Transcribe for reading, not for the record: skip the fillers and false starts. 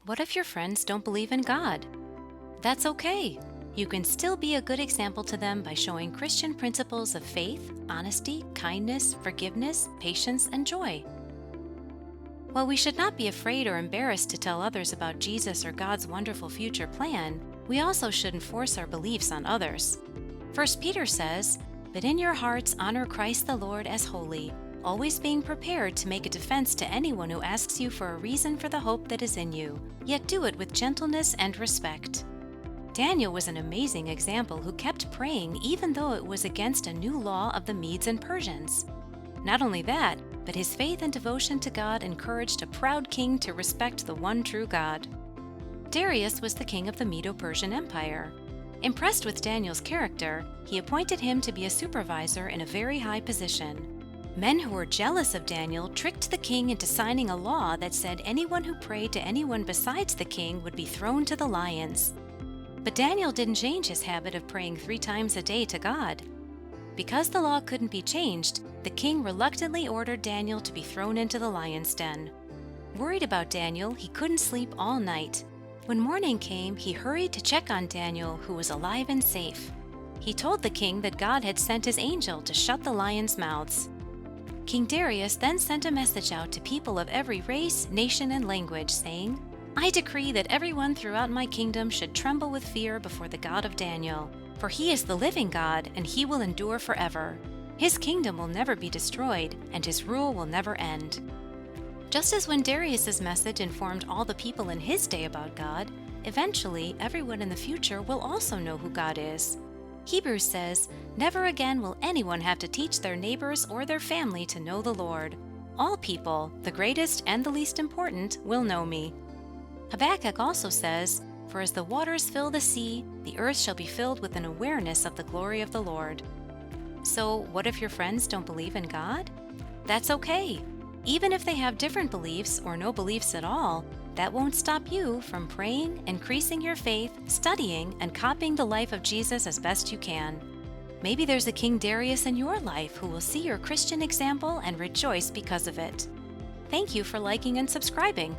What if your friends don't believe in God? That's okay. You can still be a good example to them by showing Christian principles of faith, honesty, kindness, forgiveness, patience, and joy. While we should not be afraid or embarrassed to tell others about Jesus or God's wonderful future plan, we also shouldn't force our beliefs on others. 1 Peter says, "But in your hearts honor Christ the Lord as holy, always being prepared to make a defense to anyone who asks you for a reason for the hope that is in you, yet do it with gentleness and respect." Daniel was an amazing example who kept praying even though it was against a new law of the Medes and Persians. Not only that, but his faith and devotion to God encouraged a proud king to respect the one true God. Darius was the king of the Medo-Persian Empire. Impressed with Daniel's character, he appointed him to be a supervisor in a very high position. Men who were jealous of Daniel tricked the king into signing a law that said anyone who prayed to anyone besides the king would be thrown to the lions. But Daniel didn't change his habit of praying 3 times a day to God. Because the law couldn't be changed, the king reluctantly ordered Daniel to be thrown into the lion's den. Worried about Daniel, he couldn't sleep all night. When morning came, he hurried to check on Daniel, who was alive and safe. He told the king that God had sent his angel to shut the lions' mouths. King Darius then sent a message out to people of every race, nation, and language, saying, "I decree that everyone throughout my kingdom should tremble with fear before the God of Daniel, for he is the living God, and he will endure forever. His kingdom will never be destroyed, and his rule will never end." Just as when Darius's message informed all the people in his day about God, eventually everyone in the future will also know who God is. Hebrews says, "Never again will anyone have to teach their neighbors or their family to know the Lord. All people, the greatest and the least important, will know me." Habakkuk also says, "For as the waters fill the sea, the earth shall be filled with an awareness of the glory of the Lord." So, what if your friends don't believe in God? That's okay. Even if they have different beliefs or no beliefs at all, that won't stop you from praying, increasing your faith, studying, and copying the life of Jesus as best you can. Maybe there's a King Darius in your life who will see your Christian example and rejoice because of it. Thank you for liking and subscribing.